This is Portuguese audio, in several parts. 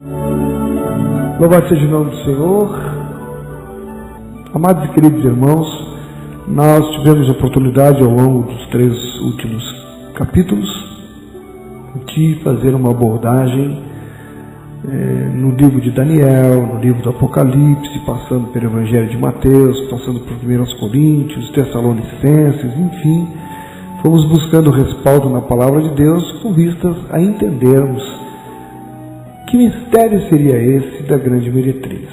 Louvado seja o nome do Senhor. Amados e queridos irmãos, nós tivemos a oportunidade ao longo dos 3 últimos capítulos de fazer uma abordagem no livro de Daniel, no livro do Apocalipse, passando pelo Evangelho de Mateus, passando por 1 Coríntios, Tessalonicenses, enfim, fomos buscando respaldo na Palavra de Deus com vistas a entendermos que mistério seria esse da grande meretriz.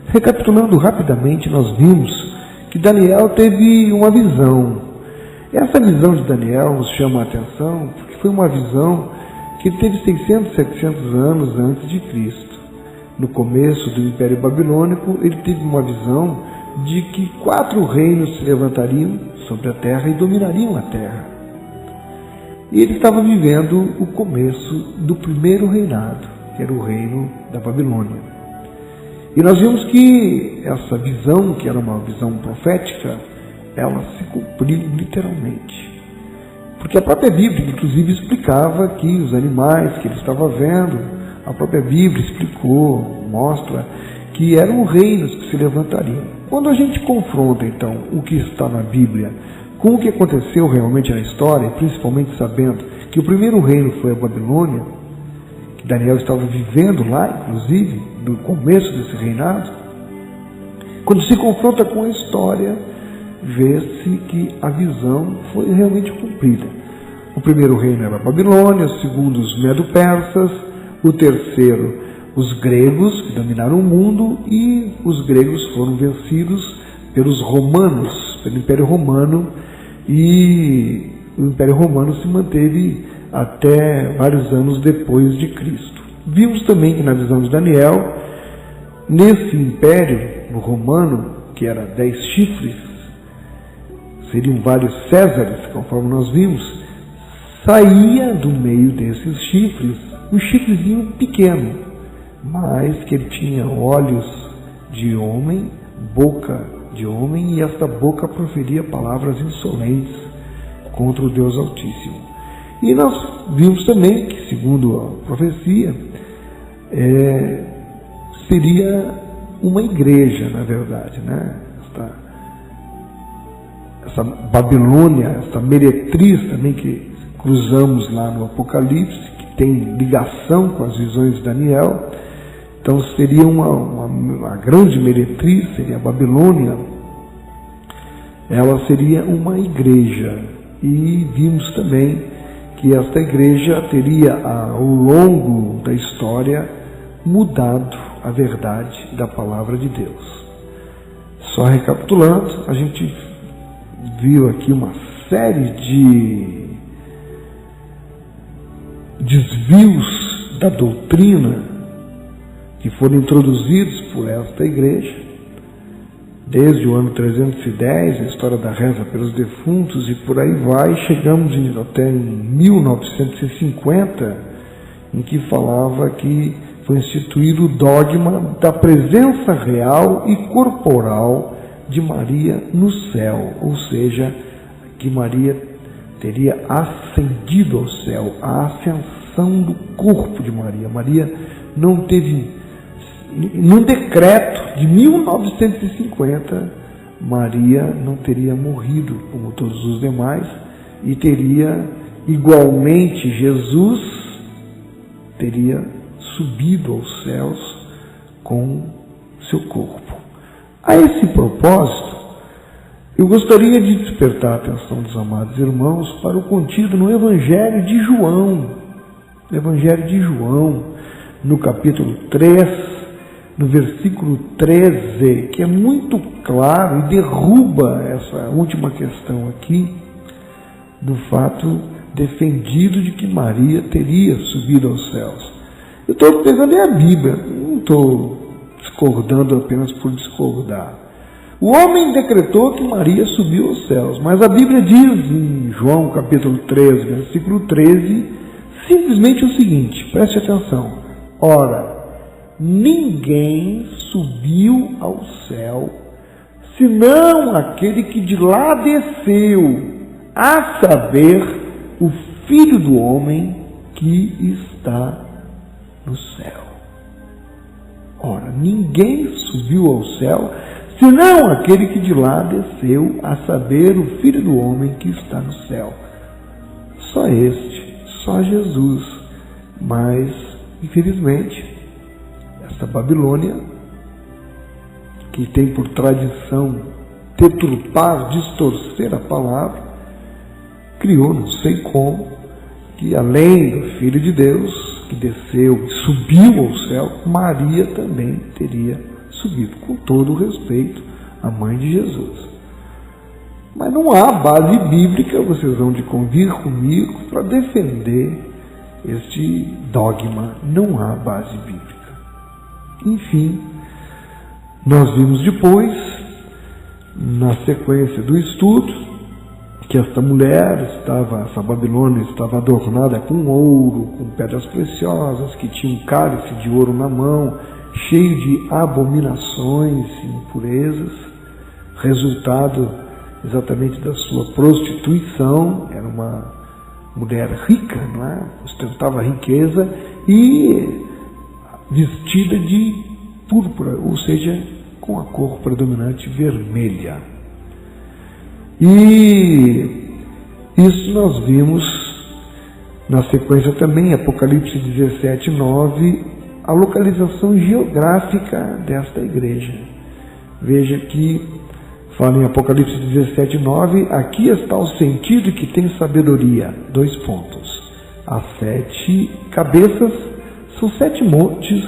Recapitulando rapidamente, nós vimos que Daniel teve uma visão. Essa visão de Daniel nos chama a atenção porque foi uma visão que ele teve 600, 700 anos antes de Cristo. No começo do Império Babilônico, ele teve uma visão de que 4 reinos se levantariam sobre a terra e dominariam a terra. E ele estava vivendo o começo do primeiro reinado, que era o reino da Babilônia. E nós vimos que essa visão, que era uma visão profética, ela se cumpriu literalmente. Porque a própria Bíblia, inclusive, explicava que os animais que ele estava vendo, a própria Bíblia explicou, mostra que eram reinos que se levantariam. Quando a gente confronta, então, o que está na Bíblia com o que aconteceu realmente na história, principalmente sabendo que o primeiro reino foi a Babilônia, que Daniel estava vivendo lá, inclusive, no começo desse reinado, quando se confronta com a história, vê-se que a visão foi realmente cumprida. O primeiro reino era a Babilônia, o segundo os medo-persas, o terceiro os gregos, que dominaram o mundo, e os gregos foram vencidos pelos romanos, pelo Império Romano, e o Império Romano se manteve até vários anos depois de Cristo. Vimos também que na visão de Daniel, nesse Império Romano, que era 10 chifres, seriam vários Césares, conforme nós vimos, saía do meio desses chifres um chifrezinho pequeno, mas que ele tinha olhos de homem, boca de homem, e esta boca proferia palavras insolentes contra o Deus Altíssimo. E nós vimos também que, segundo a profecia, seria uma igreja, na verdade, né? Essa Babilônia, essa meretriz também que cruzamos lá no Apocalipse, que tem ligação com as visões de Daniel. Então seria uma grande meretriz, seria a Babilônia. Ela seria uma igreja. E vimos também que esta igreja teria, ao longo da história, mudado a verdade da palavra de Deus. Só recapitulando, a gente viu aqui uma série de desvios da doutrina que foram introduzidos por esta igreja, desde o ano 310, a história da reza pelos defuntos, e por aí vai, chegamos até em 1950, em que falava que foi instituído o dogma da presença real e corporal de Maria no céu, ou seja, que Maria teria ascendido ao céu, a ascensão do corpo de Maria. Maria não teve, num decreto de 1950, Maria não teria morrido como todos os demais, e teria, igualmente, Jesus teria subido aos céus com seu corpo. A esse propósito, eu gostaria de despertar a atenção dos amados irmãos para o contido no Evangelho de João. No Evangelho de João, no capítulo 3, no versículo 13, que é muito claro e derruba essa última questão aqui, do fato defendido de que Maria teria subido aos céus. Eu estou pegando a Bíblia, não estou discordando apenas por discordar. O homem decretou que Maria subiu aos céus, mas a Bíblia diz em João capítulo 13, versículo 13, simplesmente o seguinte, preste atenção: ora, ninguém subiu ao céu, senão aquele que de lá desceu, a saber, o Filho do Homem que está no céu. Ora, ninguém subiu ao céu, senão aquele que de lá desceu, a saber, o Filho do Homem que está no céu. Só este, só Jesus. Mas, infelizmente, essa Babilônia, que tem por tradição deturpar, distorcer a palavra, criou, não sei como, que além do Filho de Deus, que desceu e subiu ao céu, Maria também teria subido, com todo o respeito à mãe de Jesus. Mas não há base bíblica, vocês vão de convir comigo, para defender este dogma. Não há base bíblica. Enfim, nós vimos depois, na sequência do estudo, que esta mulher essa Babilônia estava adornada com ouro, com pedras preciosas, que tinha um cálice de ouro na mão, cheio de abominações e impurezas, resultado exatamente da sua prostituição. Era uma mulher rica, não é? Ostentava riqueza e vestida de púrpura, ou seja, com a cor predominante vermelha. E isso nós vimos na sequência também, Apocalipse 17, 9, a localização geográfica desta igreja. Veja que fala em Apocalipse 17, 9, aqui está o sentido que tem sabedoria. 2 pontos. As 7 cabeças são 7 montes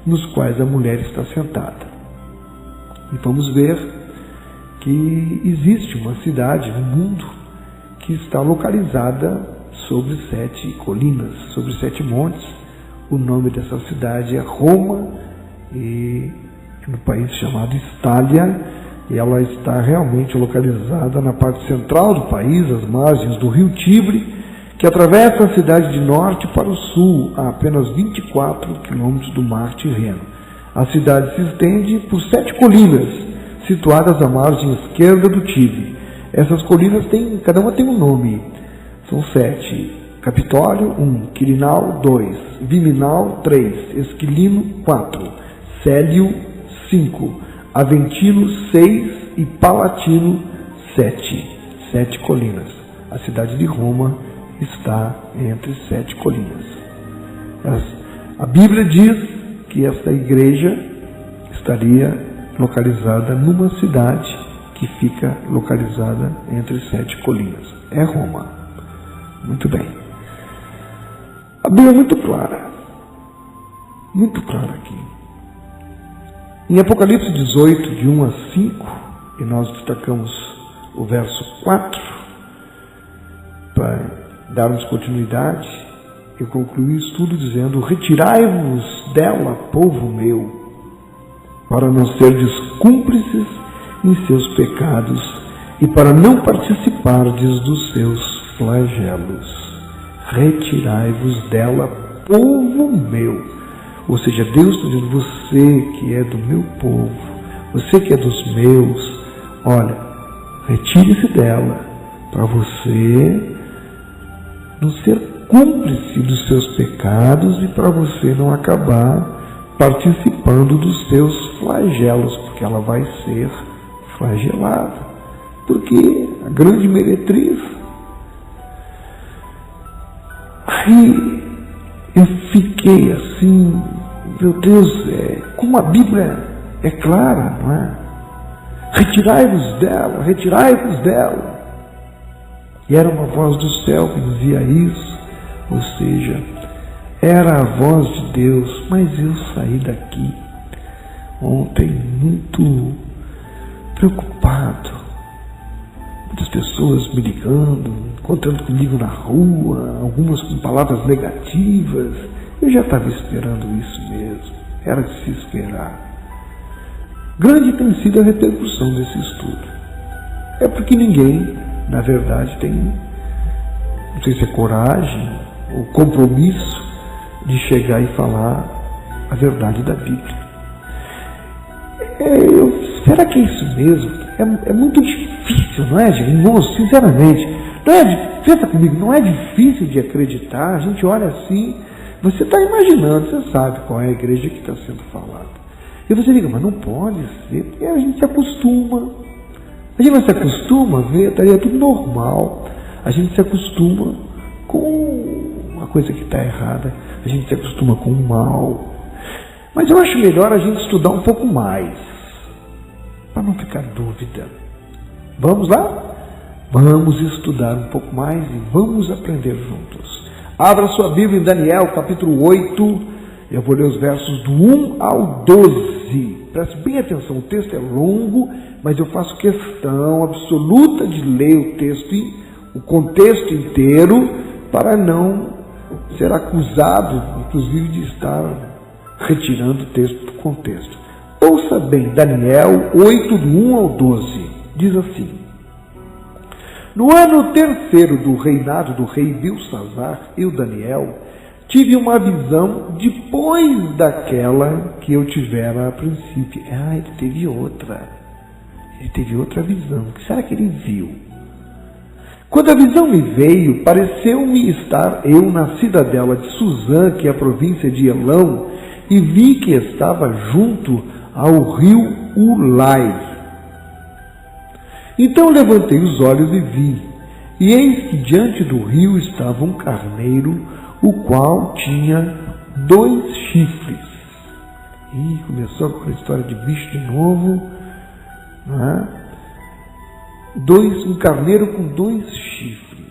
nos quais a mulher está sentada. E vamos ver que existe uma cidade no mundo que está localizada sobre 7 colinas, sobre 7 montes. O nome dessa cidade é Roma, e no país chamado Itália, e ela está realmente localizada na parte central do país, às margens do rio Tibre, que atravessa a cidade de norte para o sul, a apenas 24 quilômetros do mar Tirreno. A cidade se estende por 7 colinas, situadas à margem esquerda do Tibre. Essas colinas cada uma tem um nome. São 7. Capitólio 1, Quirinal 2, Viminal 3, Esquilino 4, Célio 5, Aventino 6 e Palatino 7. 7 colinas. A cidade de Roma está entre 7 colinas. A Bíblia diz que esta igreja estaria localizada numa cidade que fica localizada entre 7 colinas. É Roma. Muito bem. A Bíblia é muito clara aqui. Em Apocalipse 18, de 1 a 5, e nós destacamos o verso 4, para darmos continuidade, eu concluí o estudo dizendo: retirai-vos dela, povo meu, para não serdes cúmplices em seus pecados e para não participardes dos seus flagelos. Retirai-vos dela, povo meu. Ou seja, Deus está dizendo: você que é do meu povo, você que é dos meus, olha, retire-se dela, para você não ser cúmplice dos seus pecados e para você não acabar participando dos seus flagelos, porque ela vai ser flagelada. Porque a grande meretriz. Aí eu fiquei assim, meu Deus, como a Bíblia é clara, não é? Retirai-vos dela, retirai-vos dela. E era uma voz do céu que dizia isso, ou seja, era a voz de Deus. Mas eu saí daqui ontem muito preocupado. Muitas pessoas me ligando, encontrando comigo na rua, algumas com palavras negativas. Eu já estava esperando isso mesmo. Era de se esperar. Grande tem sido a repercussão desse estudo. É porque ninguém, na verdade, tem, não sei se é coragem ou compromisso de chegar e falar a verdade da Bíblia. Será que é isso mesmo? É muito difícil, não é, gente? Irmãos, sinceramente, pensa comigo, não é difícil de acreditar. A gente olha assim, você está imaginando, você sabe qual é a igreja que está sendo falada. E você diga, mas não pode ser, porque a gente se acostuma. A gente não se acostuma a ver, estaria tudo normal. A gente se acostuma com uma coisa que está errada. A gente se acostuma com o mal. Mas eu acho melhor a gente estudar um pouco mais, para não ficar dúvida. Vamos lá? Vamos estudar um pouco mais e vamos aprender juntos. Abra sua Bíblia em Daniel, capítulo 8. Eu vou ler os versos do 1 ao 12. Preste bem atenção, o texto é longo, mas eu faço questão absoluta de ler o texto, o contexto inteiro, para não ser acusado, inclusive, de estar retirando o texto do contexto. Ouça bem, Daniel 8, do 1 ao 12. Diz assim: No ano terceiro do reinado do rei Belsazzar, eu, Daniel, tive uma visão depois daquela que eu tivera a princípio. Ele teve outra. Ele teve outra visão. O que será que ele viu? Quando a visão me veio, pareceu-me estar eu na cidadela de Suzã, que é a província de Elão, e vi que estava junto ao rio Ulai. Então levantei os olhos e vi, e eis que diante do rio estava um carneiro, o qual tinha 2 chifres. Começou com a história de bicho de novo, não é? Um carneiro com 2 chifres.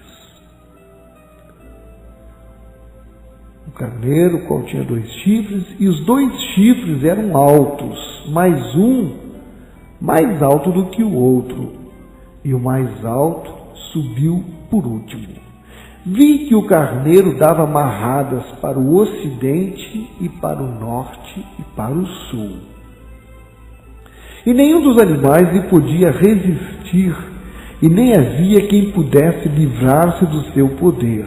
Um carneiro, o qual tinha 2 chifres, e os 2 chifres eram altos, mas um mais alto do que o outro, e o mais alto subiu por último. Vi que o carneiro dava marradas para o ocidente e para o norte e para o sul. E nenhum dos animais lhe podia resistir, e nem havia quem pudesse livrar-se do seu poder.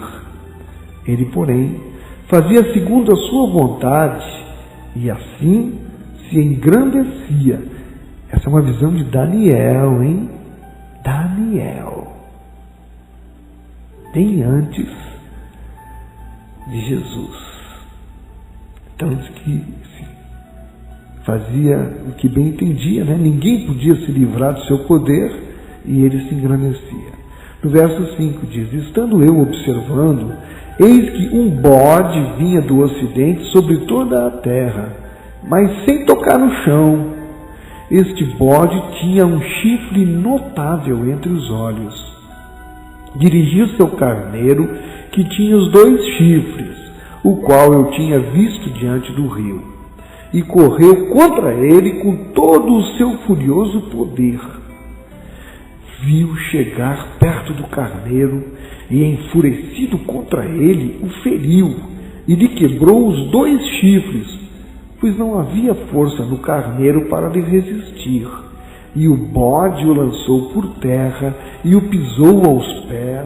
Ele, porém, fazia segundo a sua vontade, e assim se engrandecia. Essa é uma visão de Daniel, hein? Daniel. Bem antes de Jesus. Então diz que fazia o que bem entendia, né? Ninguém podia se livrar do seu poder, e ele se engrandecia. No verso 5 diz: Estando eu observando, eis que um bode vinha do ocidente sobre toda a terra, mas sem tocar no chão. Este bode tinha um chifre notável entre os olhos. Dirigiu-se ao carneiro, que tinha os 2 chifres, o qual eu tinha visto diante do rio, e correu contra ele com todo o seu furioso poder. Viu chegar perto do carneiro, e enfurecido contra ele, o feriu, e lhe quebrou os 2 chifres, pois não havia força no carneiro para lhe resistir. E o bode o lançou por terra, e o pisou aos pés,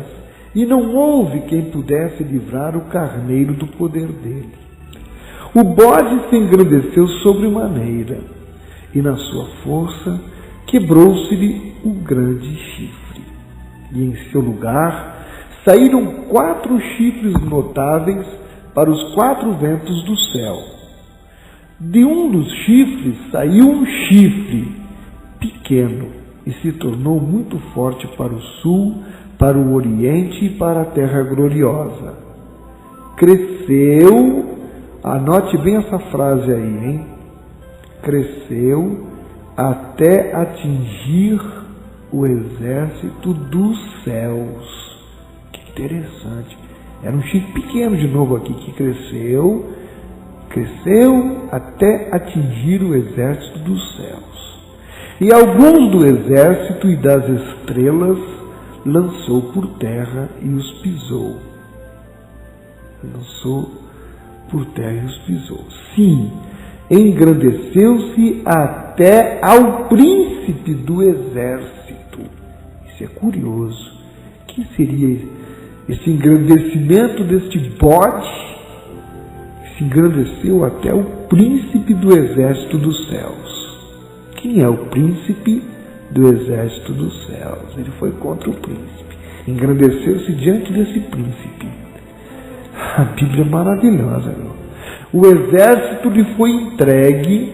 e não houve quem pudesse livrar o carneiro do poder dele. O bode se engrandeceu sobremaneira, e na sua força quebrou-se-lhe o grande chifre. E em seu lugar saíram 4 chifres notáveis para os 4 ventos do céu. De um dos chifres saiu um chifre pequeno e se tornou muito forte para o sul, para o oriente e para a terra gloriosa. Cresceu, anote bem essa frase aí, hein? Cresceu até atingir o exército dos céus. Que interessante. Era um chifre pequeno de novo aqui que cresceu até atingir o exército dos céus. E alguns do exército e das estrelas lançou por terra e os pisou. Lançou por terra e os pisou. Sim, engrandeceu-se até ao príncipe do exército. Isso é curioso. Que seria esse engrandecimento deste bode? Se engrandeceu até o príncipe do exército dos céus. Quem é o príncipe do exército dos céus? Ele foi contra o príncipe. Engrandeceu-se diante desse príncipe. A Bíblia é maravilhosa, meu. O exército lhe foi entregue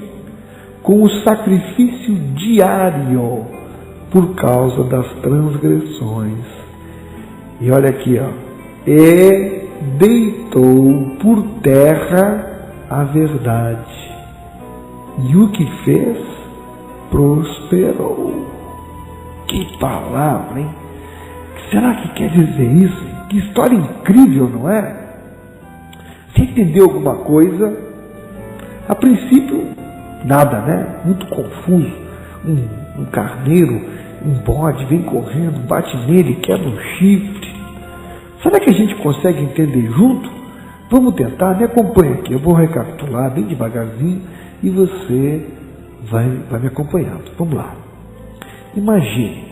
com o sacrifício diário por causa das transgressões. E olha aqui, ó. E deitou por terra a verdade. E o que fez? Prosperou. Que palavra, hein? Será que quer dizer isso? Que história incrível, não é? Você entendeu alguma coisa? A princípio, nada, né? Muito confuso. Um carneiro, um bode, vem correndo, bate nele, quebra um chifre. Será que a gente consegue entender junto? Vamos tentar, me acompanha aqui. Eu vou recapitular bem devagarzinho e você vai me acompanhando. Vamos lá. Imagine,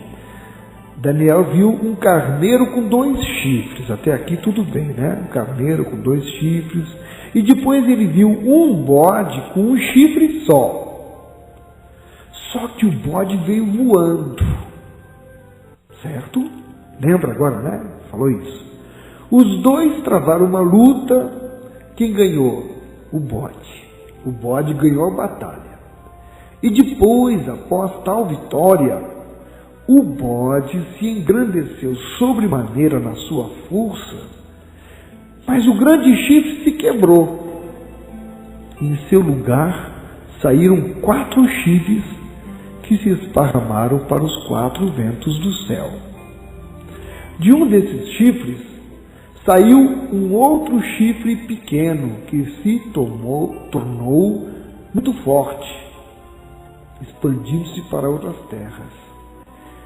Daniel viu um carneiro com 2 chifres. Até aqui tudo bem, né? Um carneiro com 2 chifres. E depois ele viu um bode com um chifre só. Só que o bode veio voando. Certo? Lembra agora, né? Falou isso. Os 2 travaram uma luta. Quem ganhou? O bode. O bode ganhou a batalha. E depois, após tal vitória, o bode se engrandeceu sobremaneira na sua força, mas o grande chifre se quebrou. Em seu lugar saíram 4 chifres que se esparramaram para os 4 ventos do céu. De um desses chifres saiu um outro chifre pequeno que se tornou muito forte, expandindo-se para outras terras.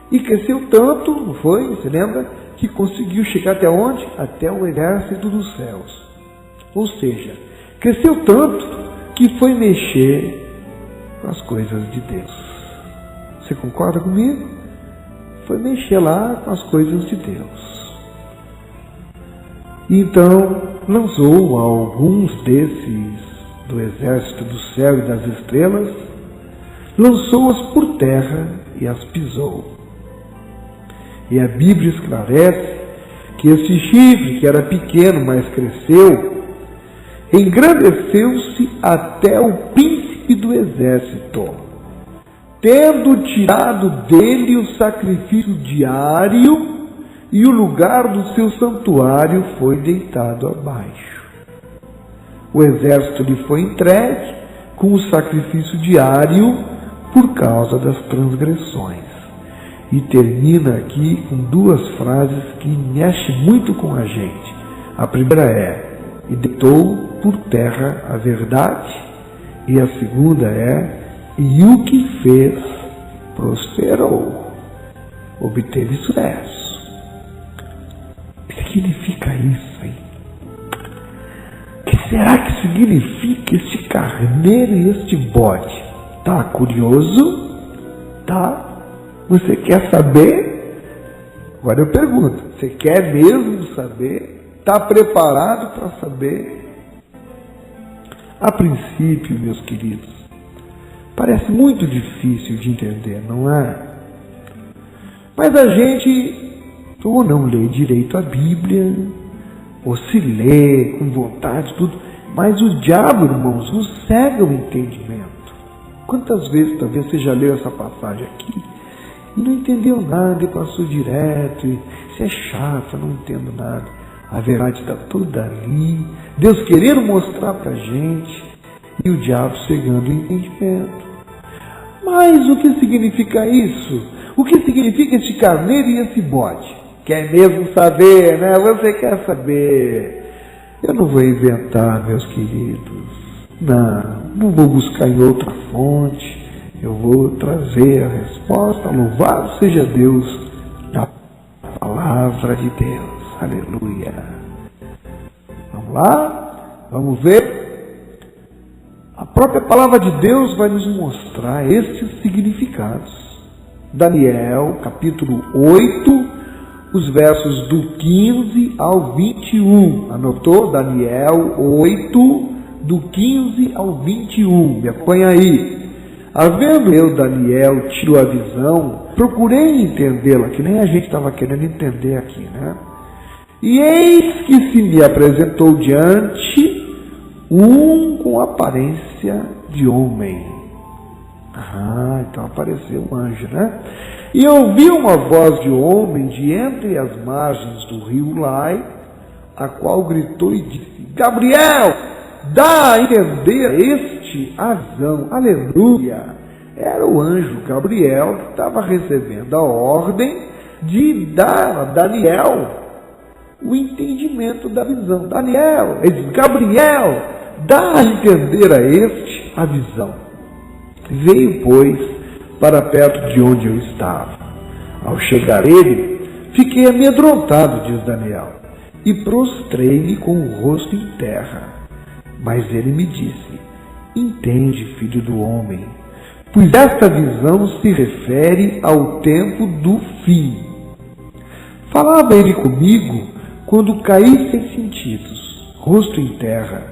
E cresceu tanto, não foi? Você lembra? Que conseguiu chegar até onde? Até o exército dos céus. Ou seja, cresceu tanto que foi mexer com as coisas de Deus. Você concorda comigo? Foi mexer lá com as coisas de Deus. Então, lançou alguns desses do exército do céu e das estrelas, lançou-as por terra e as pisou. E a Bíblia esclarece que esse chifre, que era pequeno, mas cresceu, engrandeceu-se até o príncipe do exército, tendo tirado dele o sacrifício diário, e o lugar do seu santuário foi deitado abaixo. O exército lhe foi entregue com o sacrifício diário por causa das transgressões. E termina aqui com 2 frases que mexem muito com a gente. A primeira é: e deitou por terra a verdade. E a segunda é: e o que fez prosperou. Obteve sucesso. O que significa isso, hein? O que será que significa este carneiro e este bode? Tá curioso? Tá? Você quer saber? Agora eu pergunto, você quer mesmo saber? Está preparado para saber? A princípio, meus queridos, parece muito difícil de entender, não é? Mas a gente ou não lê direito a Bíblia, ou se lê com vontade, tudo, mas o diabo, irmãos, nos cega o entendimento. Quantas vezes talvez você já leu essa passagem aqui e não entendeu nada e passou direto, e isso é chato, eu não entendo nada. A verdade está toda ali, Deus querendo mostrar para a gente, e o diabo cegando o entendimento. Mas o que significa isso? O que significa esse carneiro e esse bode? Quer mesmo saber, né? Você quer saber. Eu não vou inventar, meus queridos. Não vou buscar em outra fonte. Eu vou trazer a resposta. Louvado seja Deus na palavra de Deus. Aleluia. Vamos lá? Vamos ver? A própria palavra de Deus vai nos mostrar estes significados. Daniel, capítulo 8, os versos do 15 ao 21. Anotou? Daniel 8, do 15 ao 21. Me acompanha aí. Havendo eu, Daniel, tido a visão, procurei entendê-la, que nem a gente estava querendo entender aqui, né? E eis que se me apresentou diante um com aparência de homem. Então apareceu um anjo, né? E ouvi uma voz de homem de entre as margens do rio Lai, a qual gritou e disse: Gabriel, dá a entender este a visão. Aleluia! Era o anjo Gabriel que estava recebendo a ordem de dar a Daniel o entendimento da visão. Daniel, ele diz: Gabriel, dá a entender a este a visão. Veio, pois, para perto de onde eu estava. Ao chegar ele, fiquei amedrontado, diz Daniel, e prostrei-me com o rosto em terra. Mas ele me disse: entende, filho do homem, pois esta visão se refere ao tempo do fim. Falava ele comigo quando caí sem sentidos, rosto em terra.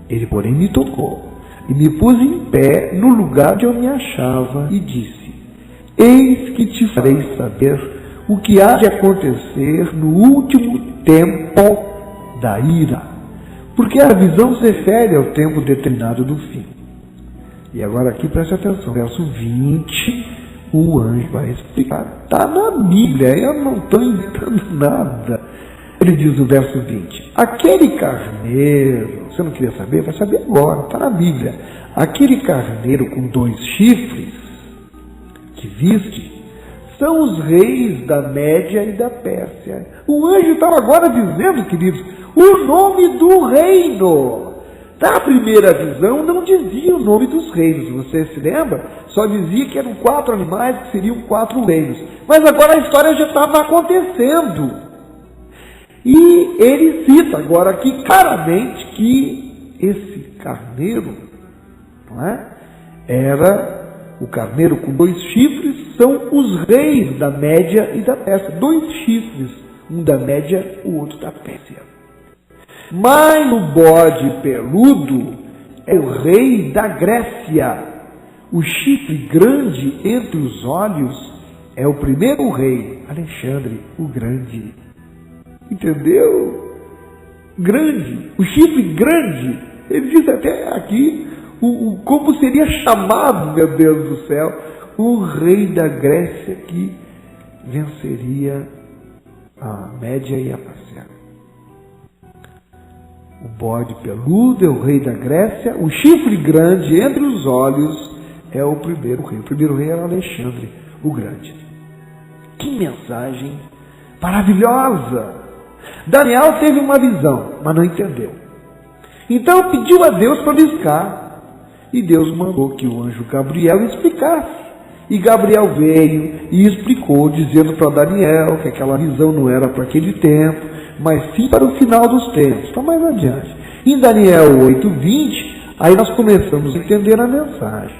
Ele, porém, me tocou e me pus em pé no lugar onde eu me achava e disse: eis que te farei saber o que há de acontecer no último tempo da ira, porque a visão se refere ao tempo determinado do fim. E agora aqui preste atenção, verso 20, o anjo vai explicar. Está na Bíblia, eu não estou inventando nada. Ele diz no verso 20, aquele carneiro, você não queria saber? Vai saber agora, está na Bíblia. Aquele carneiro com 2 chifres que viste são os reis da Média e da Pérsia. O anjo estava agora dizendo, queridos, o nome do reino. Na primeira visão não dizia o nome dos reinos, você se lembra? Só dizia que eram 4 animais que seriam 4 reinos. Mas agora a história já estava acontecendo. E ele cita agora aqui claramente que esse carneiro, não é? Era o carneiro com 2 chifres, são os reis da Média e da Pérsia. 2 chifres, um da Média, o outro da Pérsia. Mas o bode peludo é o rei da Grécia. O chifre grande entre os olhos é o primeiro rei, Alexandre o Grande. Entendeu? Grande, o chifre grande. Ele diz até aqui como seria chamado, meu Deus do céu, o rei da Grécia que venceria a Média e a Pérsia. O bode peludo é o rei da Grécia, o chifre grande entre os olhos é o primeiro rei. O primeiro rei era Alexandre o Grande. Que mensagem maravilhosa! Daniel teve uma visão, mas não entendeu. Então pediu a Deus para explicar. E Deus mandou que o anjo Gabriel explicasse. E Gabriel veio e explicou, dizendo para Daniel que aquela visão não era para aquele tempo, mas sim para o final dos tempos. Está mais adiante. Em Daniel 8:20, aí nós começamos a entender a mensagem.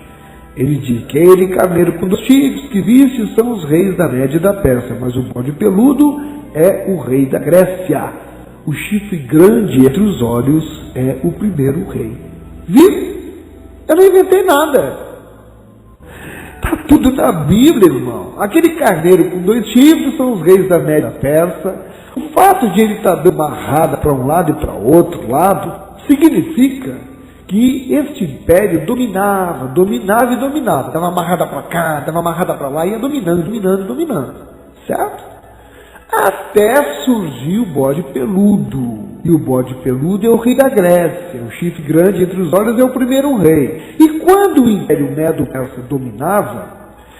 Ele diz que aquele carneiro com 2 chifres que viste são os reis da Média e da Pérsia, mas o bode peludo é o rei da Grécia. O chifre grande entre os olhos é o primeiro rei. Viu? Eu não inventei nada. Está tudo na Bíblia, irmão. Aquele carneiro com 2 chifres são os reis da Média e da Pérsia. O fato de ele estar dando uma marrada para um lado e para outro lado significa que este império dominava. Dava amarrada para cá, dava amarrada para lá, ia dominando. Certo? Até surgiu o bode peludo. E o bode peludo é o rei da Grécia. O chifre grande entre os olhos é o primeiro rei. E quando o império Medo-Persa dominava,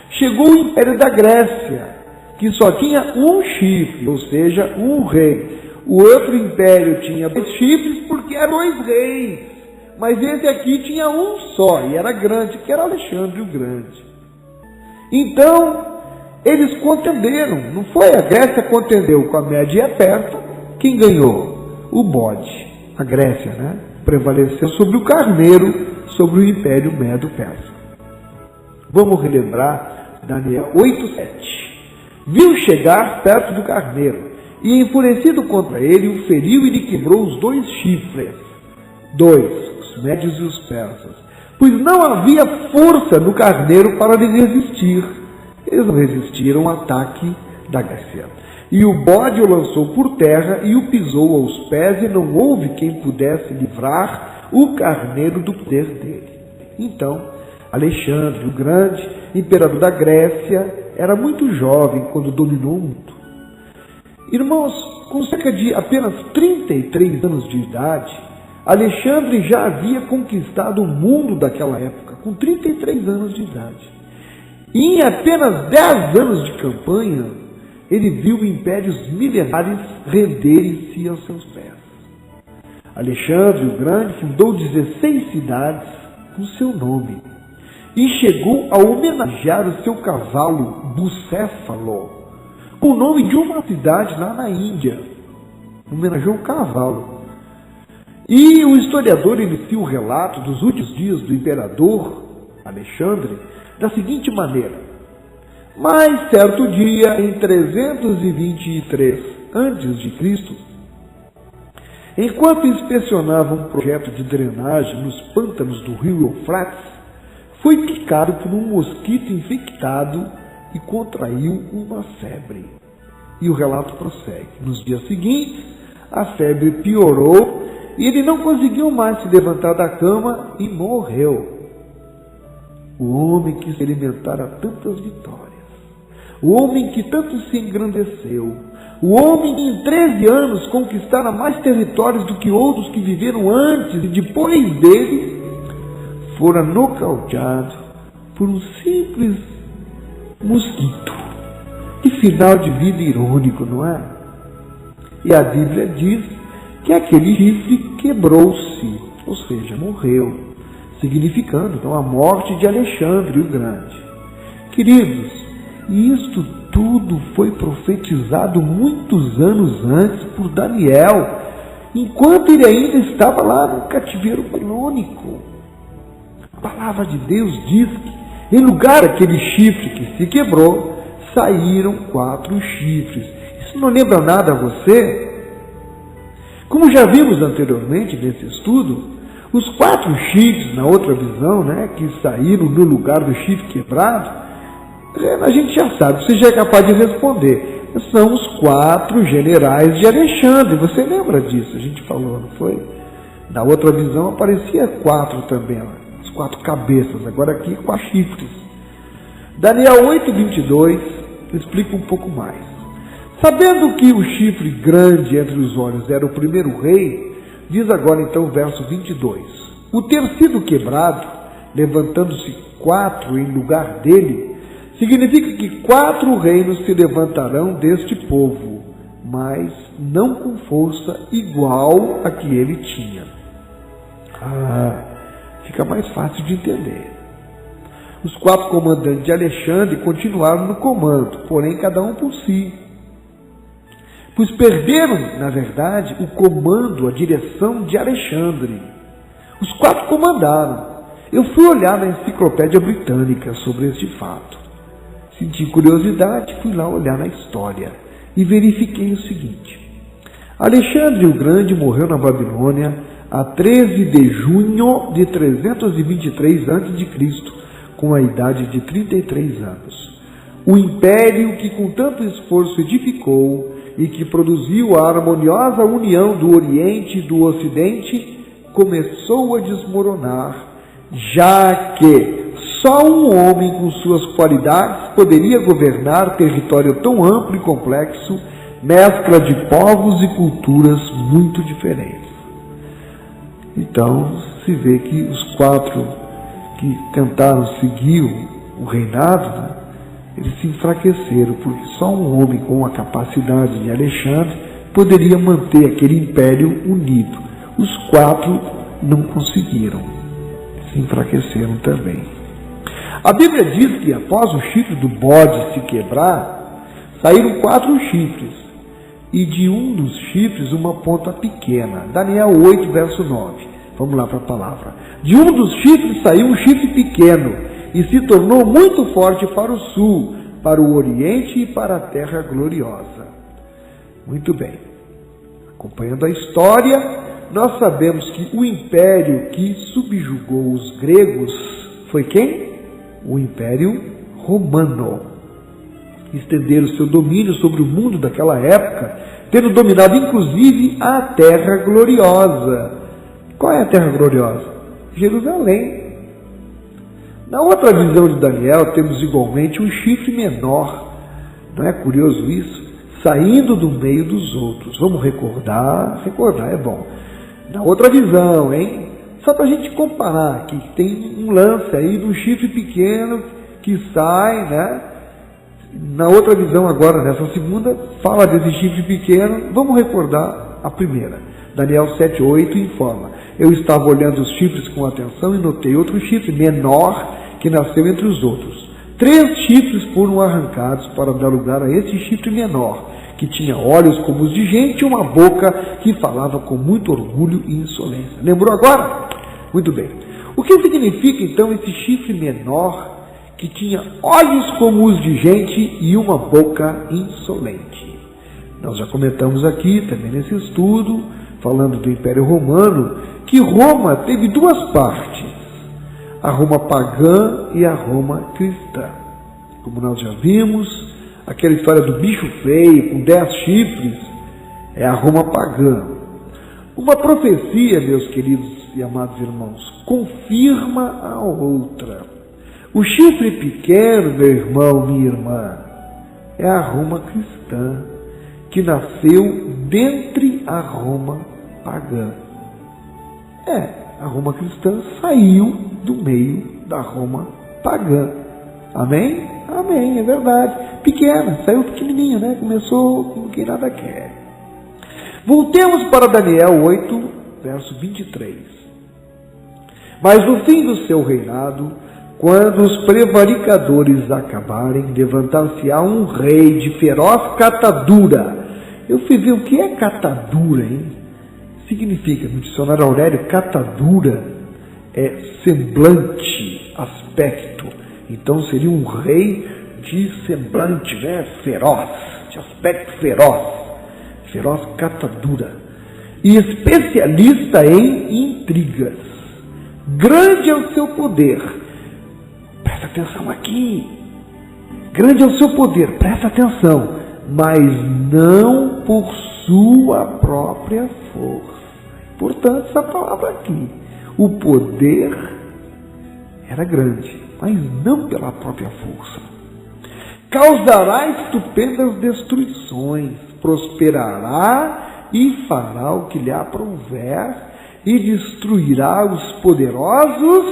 chegou o império da Grécia, que só tinha um chifre, ou seja, um rei. O outro império tinha 2 chifres porque eram 2 reis. Mas esse aqui tinha um só, e era grande, que era Alexandre o Grande. Então, eles contenderam, não foi? A Grécia contendeu com a Média e a Pérsia. Quem ganhou? O bode. A Grécia, né? Prevaleceu sobre o carneiro, sobre o Império Medo-Persa. Vamos relembrar Daniel 8:7. Viu chegar perto do carneiro, e enfurecido contra ele, o feriu e lhe quebrou os 2 chifres. 2, os médios e os persas. Pois não havia força no carneiro para lhe resistir. Eles não resistiram ao ataque da Grécia. E o bode o lançou por terra e o pisou aos pés, e não houve quem pudesse livrar o carneiro do poder dele. Então, Alexandre o Grande, imperador da Grécia, era muito jovem quando dominou o mundo. Irmãos, com cerca de apenas 33 anos de idade, Alexandre já havia conquistado o mundo daquela época, com 33 anos de idade. E em apenas 10 anos de campanha, ele viu impérios milenares renderem-se aos seus pés. Alexandre o Grande fundou 16 cidades com seu nome e chegou a homenagear o seu cavalo Bucéfalo com o nome de uma cidade lá na Índia. Homenageou o cavalo. E o historiador inicia o relato dos últimos dias do imperador Alexandre da seguinte maneira: mas certo dia, em 323 a.C., enquanto inspecionava um projeto de drenagem nos pântanos do rio Eufrates, foi picado por um mosquito infectado e contraiu uma febre. E o relato prossegue. Nos dias seguintes, a febre piorou e ele não conseguiu mais se levantar da cama e morreu. O homem que experimentara tantas vitórias, o homem que tanto se engrandeceu, o homem que em 13 anos conquistara mais territórios do que outros que viveram antes e depois dele, fora nocauteado por um simples mosquito. Que final de vida irônico, não é? E a Bíblia diz que aquele chifre quebrou-se, ou seja, morreu, significando então a morte de Alexandre o Grande. Queridos, isto tudo foi profetizado muitos anos antes por Daniel, enquanto ele ainda estava lá no cativeiro babilônico. A palavra de Deus diz que, em lugar daquele chifre que se quebrou, saíram 4 chifres. Isso não lembra nada a você? Como já vimos anteriormente nesse estudo, os 4 chifres, na outra visão, que saíram no lugar do chifre quebrado, a gente já sabe, você já é capaz de responder. São os 4 generais de Alexandre. Você lembra disso? A gente falou, não foi? Na outra visão aparecia 4 também, as 4 cabeças, agora aqui 4 chifres. Daniel 8:22 explica um pouco mais. Sabendo que o chifre grande entre os olhos era o primeiro rei, diz agora então o verso 22. O ter sido quebrado, levantando-se 4 em lugar dele, significa que 4 reinos se levantarão deste povo, mas não com força igual a que ele tinha. Fica mais fácil de entender. Os 4 comandantes de Alexandre continuaram no comando, porém cada um por si. Pois perderam, na verdade, o comando, a direção de Alexandre. Os 4 comandaram. Eu fui olhar na enciclopédia britânica sobre este fato. Senti curiosidade, fui lá olhar na história e verifiquei o seguinte. Alexandre o Grande morreu na Babilônia a 13 de junho de 323 a.C., com a idade de 33 anos. O império que com tanto esforço edificou e que produziu a harmoniosa união do Oriente e do Ocidente começou a desmoronar, já que só um homem com suas qualidades poderia governar território tão amplo e complexo, mescla de povos e culturas muito diferentes. Então, se vê que os 4 que tentaram seguir o reinado, eles se enfraqueceram, porque só um homem com a capacidade de Alexandre poderia manter aquele império unido. Os 4 não conseguiram, se enfraqueceram também. A Bíblia diz que após o chifre do bode se quebrar, saíram 4 chifres, e de um dos chifres uma ponta pequena. Daniel 8, verso 9. Vamos lá para a palavra. De um dos chifres saiu um chifre pequeno, e se tornou muito forte para o sul, para o oriente e para a terra gloriosa. Muito bem. Acompanhando a história, nós sabemos que o império que subjugou os gregos foi quem? O Império Romano. Estenderam seu domínio sobre o mundo daquela época, tendo dominado inclusive a terra gloriosa. Qual é a terra gloriosa? Jerusalém. Na outra visão de Daniel, temos igualmente um chifre menor. Não é curioso isso? Saindo do meio dos outros. Vamos recordar é bom. Na outra visão, hein? Só para a gente comparar, que tem um lance aí do chifre pequeno que sai, né? Na outra visão agora, nessa segunda, fala desse chifre pequeno. Vamos recordar a primeira. Daniel 7:8 informa: eu estava olhando os chifres com atenção e notei outro chifre menor que nasceu entre os outros. 3 chifres foram arrancados para dar lugar a esse chifre menor, que tinha olhos como os de gente e uma boca que falava com muito orgulho e insolência. Lembrou agora? Muito bem. O que significa então esse chifre menor que tinha olhos como os de gente e uma boca insolente? Nós já comentamos aqui, também nesse estudo, falando do Império Romano, que Roma teve 2 partes, a Roma pagã e a Roma cristã. Como nós já vimos, aquela história do bicho feio com 10 chifres é a Roma pagã. Uma profecia, meus queridos e amados irmãos, confirma a outra. O chifre pequeno, meu irmão, minha irmã, é a Roma cristã, que nasceu dentre a Roma pagã. A Roma cristã saiu do meio da Roma pagã. Amém? Amém, é verdade. Pequena, saiu pequenininha, né? Começou com quem nada quer. Voltemos para Daniel 8, verso 23. Mas no fim do seu reinado, quando os prevaricadores acabarem, levantar-se-á um rei de feroz catadura. Eu fui ver o que é catadura, hein? Significa, no dicionário Aurélio, catadura é semblante, aspecto. Então seria um rei de semblante, né? Feroz, de aspecto feroz. Feroz catadura. E especialista em intrigas. Grande é o seu poder. Presta atenção aqui. Grande é o seu poder, presta atenção. Mas não por sua própria força. Portanto, essa palavra aqui. O poder era grande, mas não pela própria força. Causará estupendas destruições, prosperará e fará o que lhe aprouver, e destruirá os poderosos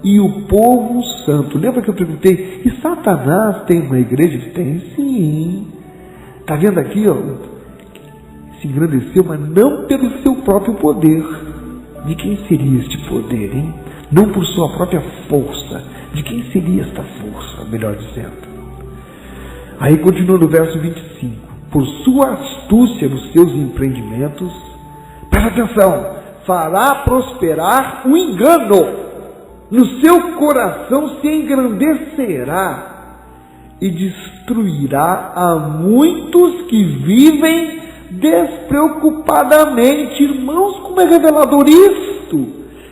e o povo santo. Lembra que eu perguntei, e Satanás tem uma igreja? Tem sim. Está vendo aqui, ó? Se engrandeceu, mas não pelo seu próprio poder. De quem seria este poder, hein? Não por sua própria força. De quem seria esta força, melhor dizendo? Aí continua no verso 25. Por sua astúcia nos seus empreendimentos, presta atenção, fará prosperar o engano. No seu coração se engrandecerá e destruirá a muitos que vivem despreocupadamente. Irmãos, como é revelador isto?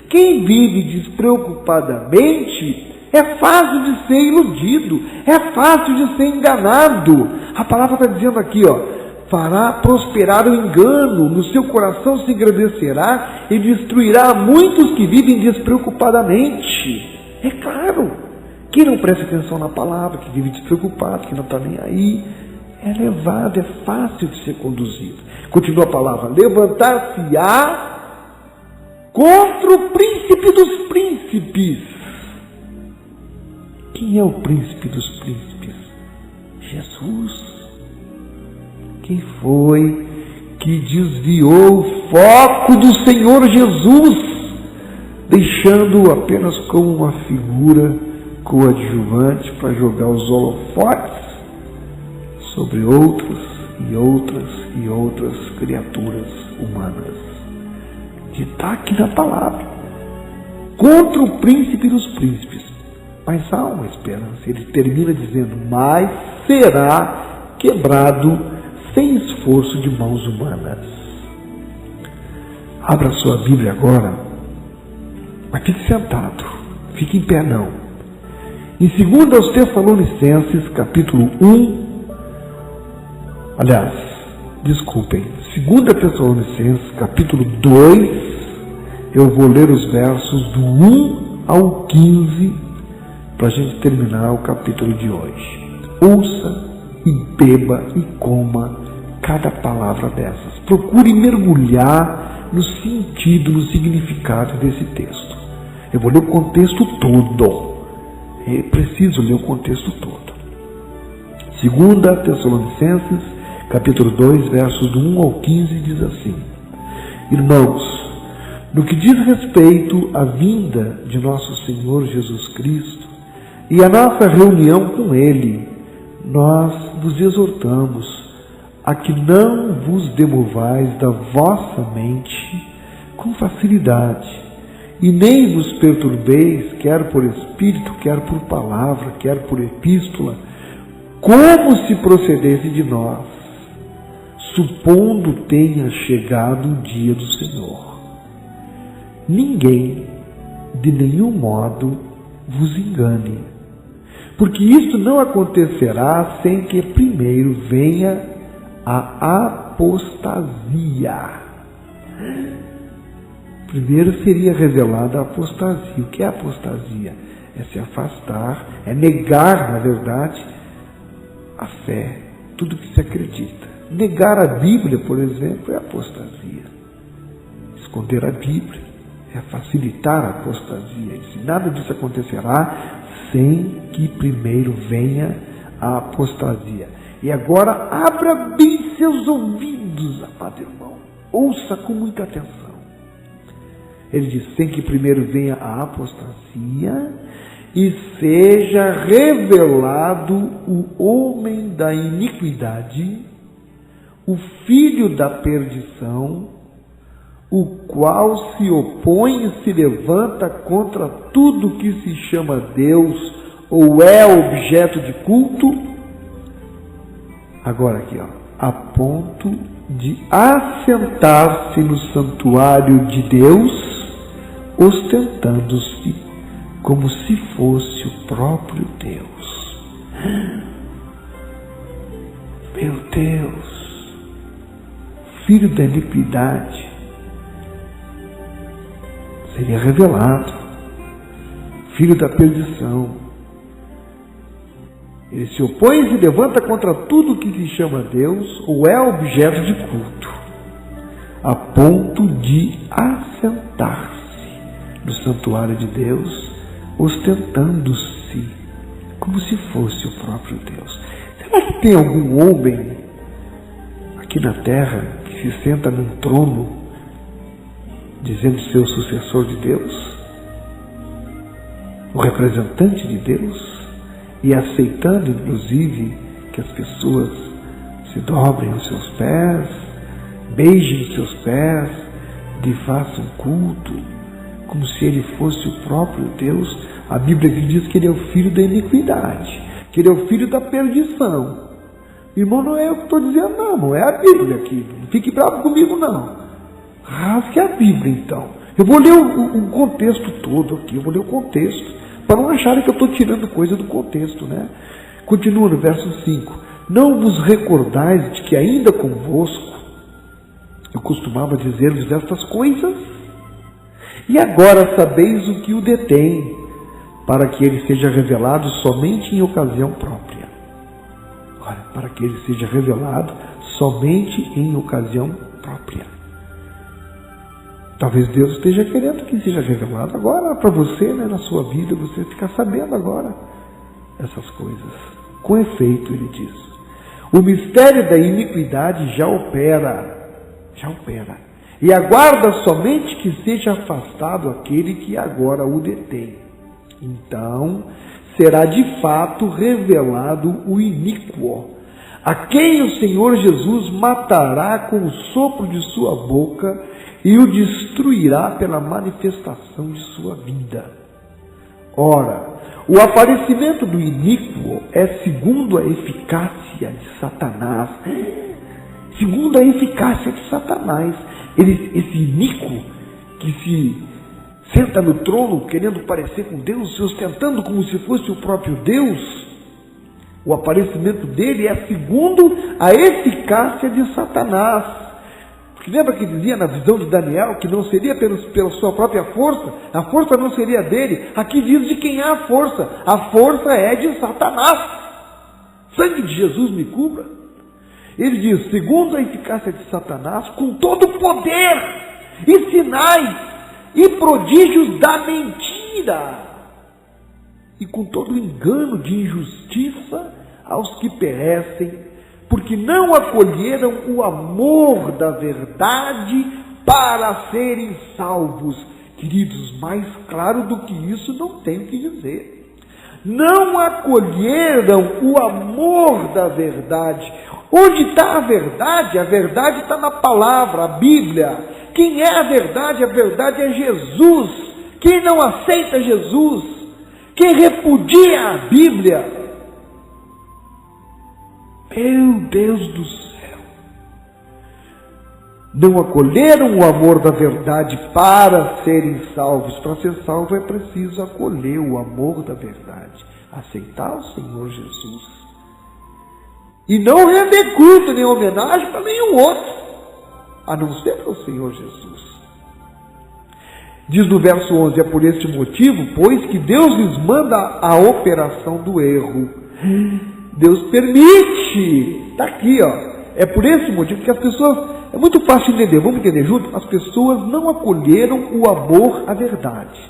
Quem vive despreocupadamente é fácil de ser iludido, é fácil de ser enganado. A palavra está dizendo aqui, ó, fará prosperar o engano, no seu coração se engrandecerá e destruirá muitos que vivem despreocupadamente. É claro, quem não presta atenção na palavra, que vive despreocupado, que não está nem aí, é levado, é fácil de ser conduzido. Continua a palavra, levantar-se-á contra o príncipe dos príncipes. Quem é o príncipe dos príncipes? Jesus. Quem foi que desviou o foco do Senhor Jesus, deixando-o apenas como uma figura coadjuvante para jogar os holofotes sobre outros e outras e outras criaturas humanas? Que está aqui na palavra. Contra o príncipe dos príncipes. Mas há uma esperança. Ele termina dizendo, mas será quebrado sem esforço de mãos humanas. Abra sua Bíblia agora, mas fique sentado, fique em pé não. Em 2 aos Tessalonicenses, capítulo 2 Tessalonicenses, capítulo 2, eu vou ler os versos do 1 ao 15, para a gente terminar o capítulo de hoje. Ouça e beba e coma cada palavra dessas. Procure mergulhar no sentido, no significado desse texto. Eu vou ler o contexto todo. É preciso ler o contexto todo. 2 Tessalonicenses, capítulo 2, versos do 1 ao 15, diz assim: Irmãos, no que diz respeito à vinda de nosso Senhor Jesus Cristo e a nossa reunião com Ele, nós vos exortamos a que não vos demovais da vossa mente com facilidade, e nem vos perturbeis, quer por espírito, quer por palavra, quer por epístola, como se procedesse de nós, supondo tenha chegado o dia do Senhor. Ninguém, de nenhum modo, vos engane, porque isto não acontecerá sem que primeiro venha a apostasia. Primeiro seria revelada a apostasia. O que é apostasia? É se afastar, é negar, na verdade, a fé, tudo que se acredita. Negar a Bíblia, por exemplo, é apostasia. Esconder a Bíblia é facilitar a apostasia. E se nada disso acontecerá sem que primeiro venha a apostasia. E agora abra bem seus ouvidos, amado irmão. Ouça com muita atenção. Ele diz, sem que primeiro venha a apostasia e seja revelado o homem da iniquidade, o filho da perdição, o qual se opõe e se levanta contra tudo que se chama Deus ou é objeto de culto. Agora aqui, a ponto de assentar-se no santuário de Deus, ostentando-se como se fosse o próprio Deus. Meu Deus, filho da iniquidade, seria revelado, filho da perdição. Ele se opõe e se levanta contra tudo que se chama Deus ou é objeto de culto, a ponto de assentar-se no santuário de Deus, ostentando-se como se fosse o próprio Deus. Será que tem algum homem aqui na terra que se senta num trono dizendo ser o sucessor de Deus, o representante de Deus, e aceitando inclusive que as pessoas se dobrem aos seus pés, beijem os seus pés, lhe façam culto, como se ele fosse o próprio Deus? A Bíblia diz que ele é o filho da iniquidade, que ele é o filho da perdição. Irmão, não é eu que estou dizendo, não é a Bíblia aqui. Não fique bravo comigo, não. Rasgue a Bíblia, então. Eu vou ler o contexto todo aqui, eu vou ler o contexto, para não acharem que eu estou tirando coisa do contexto, né? Continua no verso 5. Não vos recordais de que ainda convosco eu costumava dizer-vos estas coisas? E agora sabeis o que o detém, para que ele seja revelado somente em ocasião própria. Olha, para que ele seja revelado somente em ocasião própria. Talvez Deus esteja querendo que seja revelado agora para você, né, na sua vida, você ficar sabendo agora essas coisas. Com efeito, ele diz, o mistério da iniquidade já opera, e aguarda somente que seja afastado aquele que agora o detém. Então, será de fato revelado o iníquo, a quem o Senhor Jesus matará com o sopro de sua boca e o destruirá pela manifestação de sua vida. Ora, o aparecimento do iníquo é segundo a eficácia de Satanás. Segundo a eficácia de Satanás. Esse iníquo que se senta no trono querendo parecer com Deus, se ostentando como se fosse o próprio Deus, o aparecimento dele é segundo a eficácia de Satanás. Porque lembra que dizia na visão de Daniel que não seria pela sua própria força, a força não seria dele. Aqui diz de quem é a força é de Satanás. Sangue de Jesus me cubra. Ele diz, segundo a eficácia de Satanás, com todo o poder e sinais e prodígios da mentira, e com todo o engano de injustiça aos que perecem, porque não acolheram o amor da verdade para serem salvos. Queridos, mais claro do que isso não tem o que dizer. Não acolheram o amor da verdade. Onde está a verdade? A verdade está na palavra, a Bíblia. Quem é a verdade? A verdade é Jesus. Quem não aceita Jesus, quem repudia a Bíblia, meu Deus do céu, não acolheram o amor da verdade para serem salvos. Para ser salvo é preciso acolher o amor da verdade, aceitar o Senhor Jesus e não render culto nem homenagem para nenhum outro, a não ser para o Senhor Jesus. Diz no verso 11, é por este motivo, pois, que Deus lhes manda a operação do erro. Deus permite, está aqui, ó. É por esse motivo que as pessoas, é muito fácil de entender, vamos entender junto? As pessoas não acolheram o amor à verdade.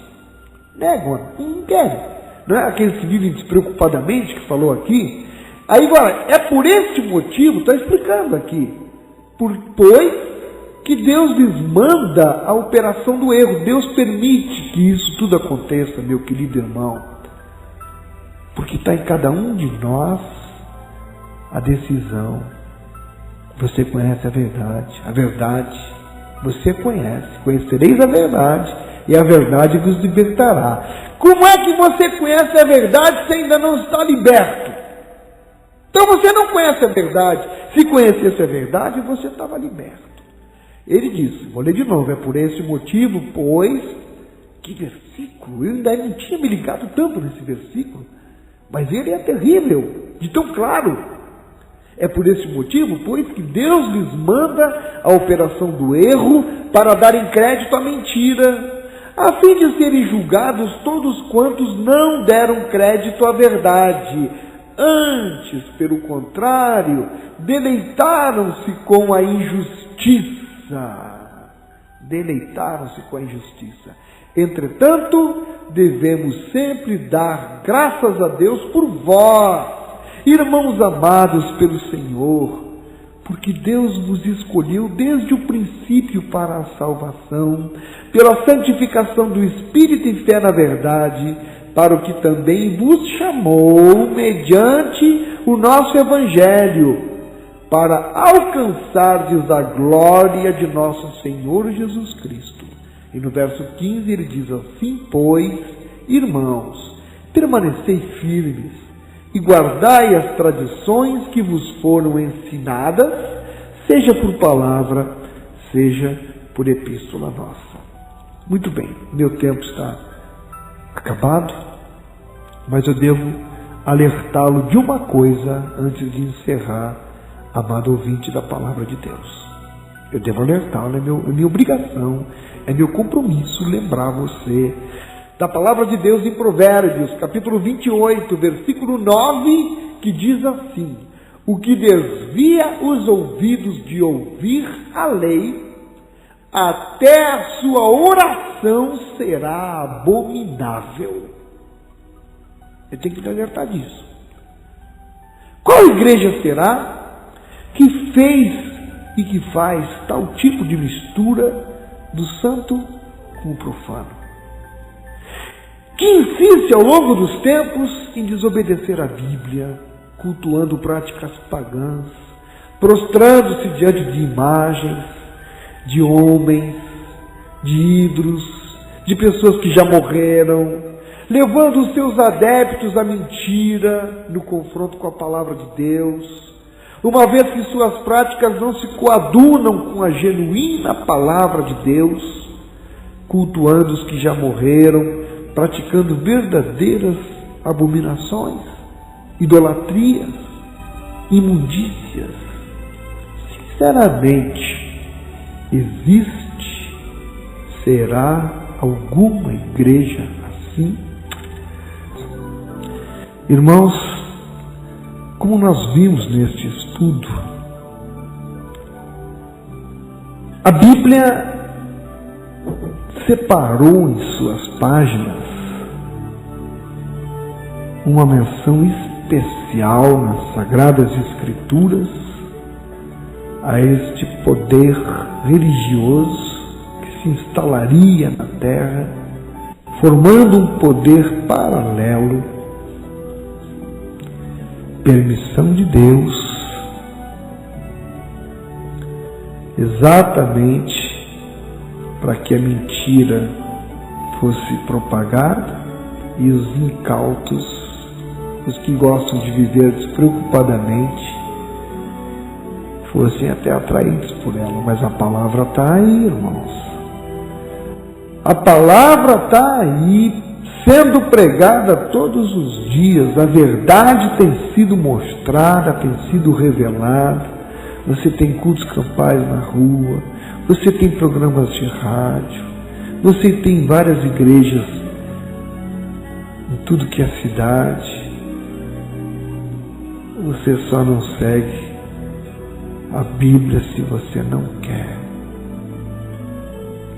Negam, não querem. Não é aqueles que vivem despreocupadamente, que falou aqui. Aí agora, é por este motivo, está explicando aqui, pois que Deus lhes manda a operação do erro. Deus permite que isso tudo aconteça, meu querido irmão, porque está em cada um de nós a decisão. Você conhece a verdade você conhece, conhecereis a verdade, e a verdade vos libertará. Como é que você conhece a verdade se ainda não está liberto? Então você não conhece a verdade. Se conhecesse a verdade, você estava liberto. Ele disse, vou ler de novo, é por esse motivo, pois, que versículo, eu ainda não tinha me ligado tanto nesse versículo, mas ele é terrível, de tão claro. É por esse motivo, pois, que Deus lhes manda a operação do erro para darem crédito à mentira, a fim de serem julgados todos quantos não deram crédito à verdade. Antes, pelo contrário, deleitaram-se com a injustiça. Deleitaram-se com a injustiça. Entretanto, devemos sempre dar graças a Deus por vós, irmãos amados pelo Senhor, porque Deus vos escolheu desde o princípio para a salvação, pela santificação do Espírito e fé na verdade, para o que também vos chamou mediante o nosso Evangelho, para alcançardes a glória de nosso Senhor Jesus Cristo. E no verso 15 ele diz assim, pois, irmãos, permanecei firmes e guardai as tradições que vos foram ensinadas, seja por palavra, seja por epístola nossa. Muito bem, meu tempo está acabado, mas eu devo alertá-lo de uma coisa antes de encerrar, amado ouvinte da palavra de Deus. Eu devo alertá-lo, é minha obrigação, é meu compromisso lembrar você da palavra de Deus em Provérbios, capítulo 28, versículo 9, que diz assim, o que desvia os ouvidos de ouvir a lei, até a sua oração será abominável. Eu tenho que te alertar disso. Qual igreja será que fez e que faz tal tipo de mistura do santo com o profano? Que insiste ao longo dos tempos em desobedecer a Bíblia, cultuando práticas pagãs, prostrando-se diante de imagens, de homens, de ídolos, de pessoas que já morreram, levando os seus adeptos à mentira no confronto com a palavra de Deus, uma vez que suas práticas não se coadunam com a genuína palavra de Deus, cultuando os que já morreram, praticando verdadeiras abominações, idolatrias, imundícias. Sinceramente, Existe? Será alguma igreja assim? Irmãos, como nós vimos neste estudo, a Bíblia separou em suas páginas uma menção especial nas Sagradas Escrituras a este poder religioso que se instalaria na terra, formando um poder paralelo, permissão de Deus, exatamente para que a mentira fosse propagada e os incautos, os que gostam de viver despreocupadamente, fossem até atraídos por ela. Mas a palavra está aí, irmãos. A palavra está aí, sendo pregada todos os dias. A verdade tem sido mostrada, tem sido revelada. Você tem cultos campais na rua, você tem programas de rádio, você tem várias igrejas em tudo que é cidade. Você só não segue a Bíblia se você não quer.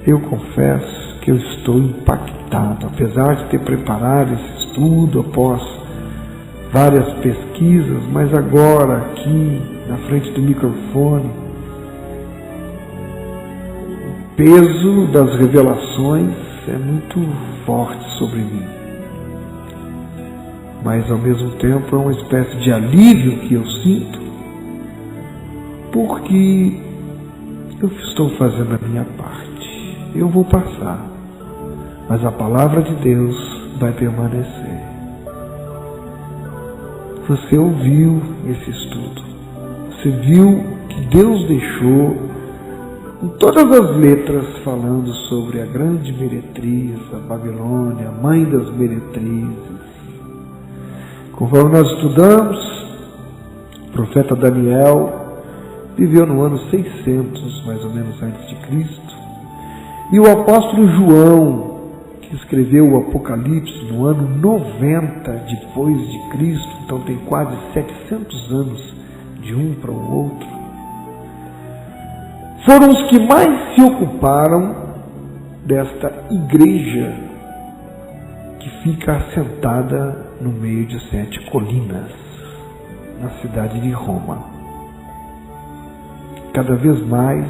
Eu confesso que eu estou impactado, apesar de ter preparado esse estudo após várias pesquisas, mas agora aqui na frente do microfone, o peso das revelações é muito forte sobre mim. Mas ao mesmo tempo é uma espécie de alívio que eu sinto, porque eu estou fazendo a minha parte. Eu vou passar, mas a palavra de Deus vai permanecer. Você ouviu esse estudo, você viu que Deus deixou em todas as letras falando sobre a grande meretriz, a Babilônia, a mãe das meretrizes. Conforme nós estudamos, o profeta Daniel viveu no ano 600, mais ou menos, antes de Cristo. E o apóstolo João, que escreveu o Apocalipse no ano 90 depois de Cristo, então tem quase 700 anos de um para o outro, foram os que mais se ocuparam desta igreja que fica assentada no meio de 7 colinas, na cidade de Roma. Cada vez mais,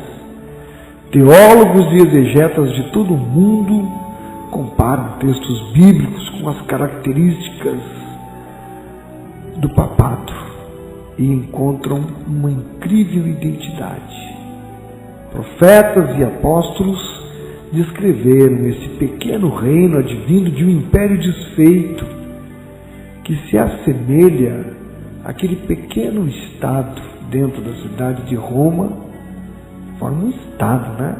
teólogos e exegetas de todo o mundo comparam textos bíblicos com as características do papado e encontram uma incrível identidade. Profetas e apóstolos descreveram esse pequeno reino advindo de um império desfeito que se assemelha àquele pequeno estado dentro da cidade de Roma, forma um estado, né?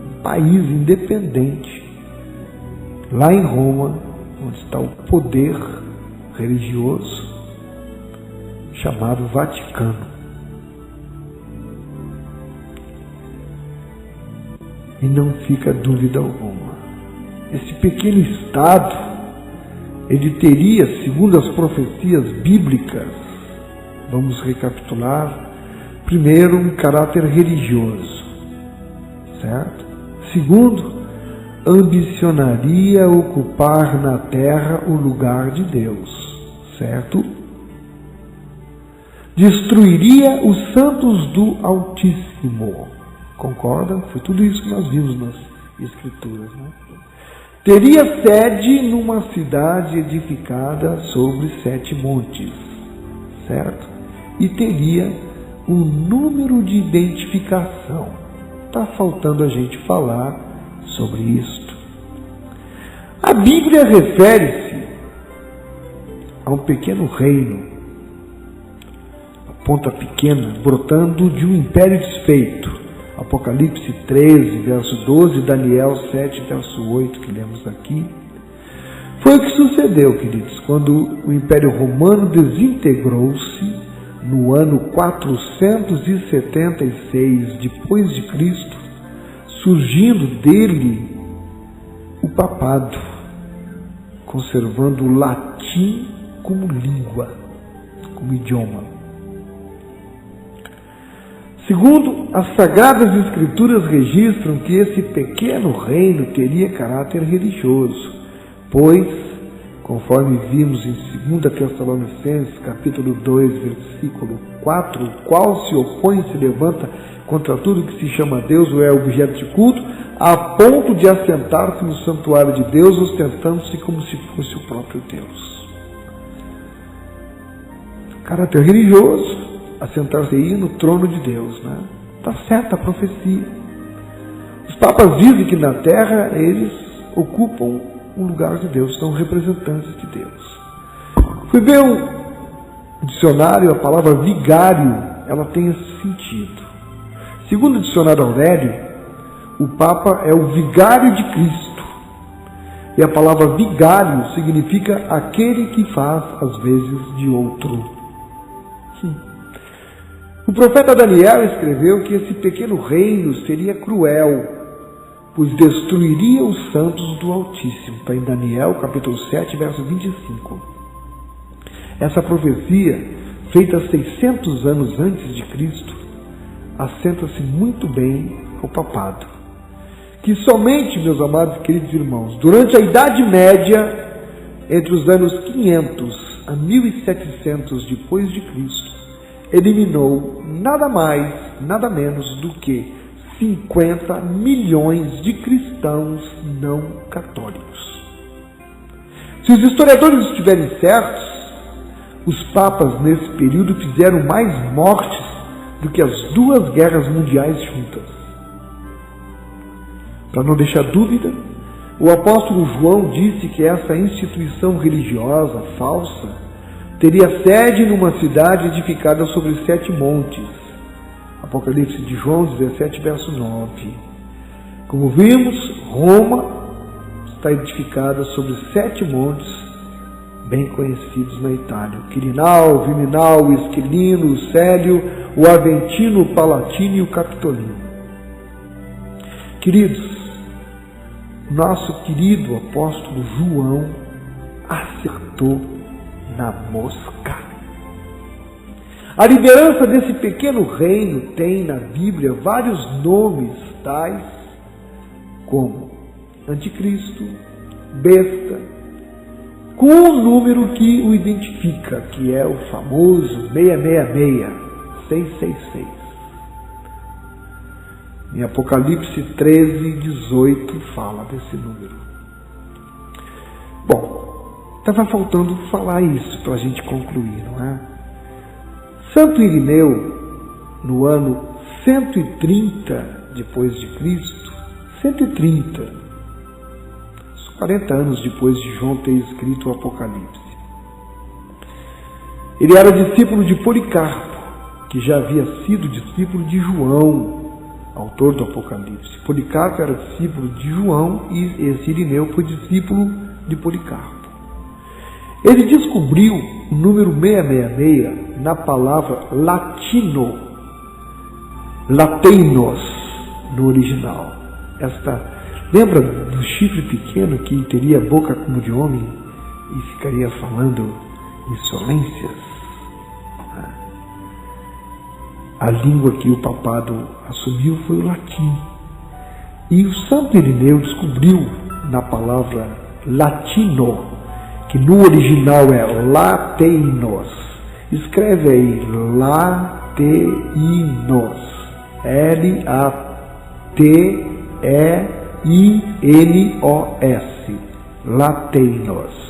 Um país independente. Lá em Roma, onde está o poder religioso chamado Vaticano. E não fica dúvida alguma, esse pequeno estado, ele teria, segundo as profecias bíblicas, vamos recapitular, primeiro, um caráter religioso, certo? Segundo, ambicionaria ocupar na terra o lugar de Deus, certo? Destruiria os santos do Altíssimo, concorda? Foi tudo isso que nós vimos nas Escrituras, né? Teria sede numa cidade edificada sobre 7 montes, certo? E teria um número de identificação. Está faltando a gente falar sobre isto. A Bíblia refere-se a um pequeno reino, a ponta pequena, brotando de um império desfeito. Apocalipse 13, verso 12, Daniel 7, verso 8, que lemos aqui. Foi o que sucedeu, queridos, quando o Império Romano desintegrou-se no ano 476 depois de Cristo, surgindo dele o papado, conservando o latim como língua, como idioma. Segundo, as Sagradas Escrituras registram que esse pequeno reino teria caráter religioso, pois, conforme vimos em 2 Tessalonicenses, capítulo 2, versículo 4, o qual se opõe e se levanta contra tudo que se chama Deus ou é objeto de culto, a ponto de assentar-se no santuário de Deus, ostentando-se como se fosse o próprio Deus. Caráter religioso, assentar-se aí no trono de Deus, né? Está certa a profecia. Os papas dizem que na terra eles ocupam o lugar de Deus, são representantes de Deus. Fui ver o dicionário, a palavra vigário, ela tem esse sentido. Segundo o dicionário Aurélio, o Papa é o vigário de Cristo. E a palavra vigário significa aquele que faz as vezes de outro. O profeta Daniel escreveu que esse pequeno reino seria cruel, pois destruiria os santos do Altíssimo. Está em Daniel, capítulo 7, verso 25. Essa profecia, feita 600 anos antes de Cristo, assenta-se muito bem ao papado. Que somente, meus amados e queridos irmãos, durante a Idade Média, entre os anos 500 a 1700 depois de Cristo, eliminou nada mais, nada menos do que 50 milhões de cristãos não católicos. Se os historiadores estiverem certos, os papas nesse período fizeram mais mortes do que as 2 guerras mundiais juntas. Para não deixar dúvida, o apóstolo João disse que essa instituição religiosa falsa teria sede numa cidade edificada sobre 7 montes. Apocalipse de João 17, verso 9. Como vimos, Roma está edificada sobre 7 montes bem conhecidos na Itália: o Quirinal, o Viminal, o Esquilino, o Célio, o Aventino, o Palatino e o Capitolino. Queridos, nosso querido apóstolo João acertou na mosca. A liderança desse pequeno reino tem na Bíblia vários nomes, tais como Anticristo, Besta, com um número que o identifica, que é o famoso 666, 666. Em Apocalipse 13, 18 fala desse número. Bom, estava faltando falar isso para a gente concluir, não é? Santo Irineu, no ano 130 depois de Cristo, 130, 40 anos depois de João ter escrito o Apocalipse. Ele era discípulo de Policarpo, que já havia sido discípulo de João, autor do Apocalipse. Policarpo era discípulo de João e esse Irineu foi discípulo de Policarpo. Ele descobriu o número 666 na palavra latino, latinos, no original. Lembra do chifre pequeno que teria boca como de homem e ficaria falando insolências? A língua que o papado assumiu foi o latim. E o Santo Irineu descobriu na palavra latino, que no original é lateinos. Escreve aí, lateinos. L-A-T-E-I-N-O-S. Lateinos.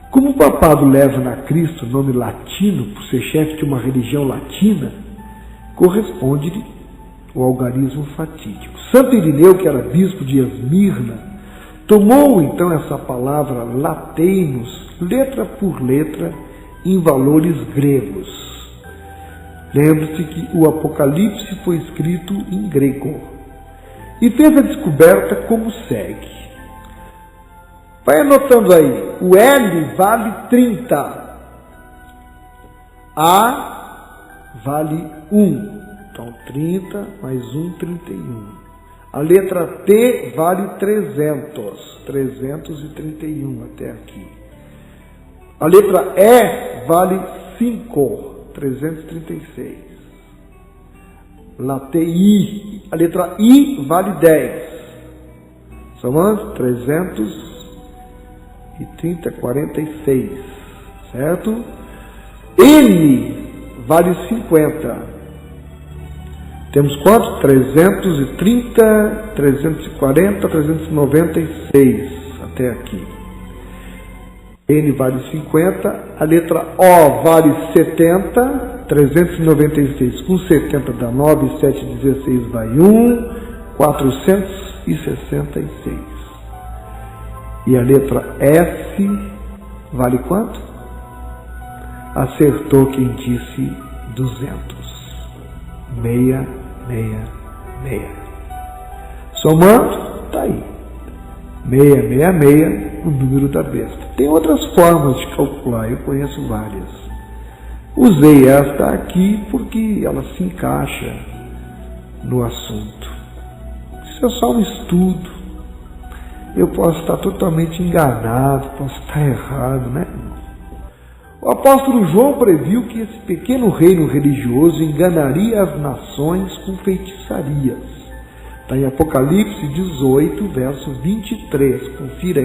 Como o papado leva na Cristo o nome latino, por ser chefe de uma religião latina, corresponde-lhe o algarismo fatídico. Santo Irineu, que era bispo de Esmirna, tomou então essa palavra lateinos, letra por letra, em valores gregos. Lembre-se que o Apocalipse foi escrito em grego e fez a descoberta como segue. Vai anotando aí, o L vale 30, A vale 1, então 30 mais 1, 31. A letra T vale 300, 331 até aqui. A letra E vale 5, 336. A letra I vale 10. Somando 330, 46, certo? N vale 50. Temos quanto? 330, 340, 396 até aqui. N vale 50. A letra O vale 70. 396 com 70 dá 9, 7, 16 vai 1, 466. E a letra F vale quanto? Acertou quem disse 200. 666. Somando, está aí. 666, o número da besta. Tem outras formas de calcular, eu conheço várias. Usei esta aqui porque ela se encaixa no assunto. Isso é só um estudo. Eu posso estar totalmente enganado, posso estar errado, né? O apóstolo João previu que esse pequeno reino religioso enganaria as nações com feitiçarias. Está em Apocalipse 18, verso 23. Confira aí.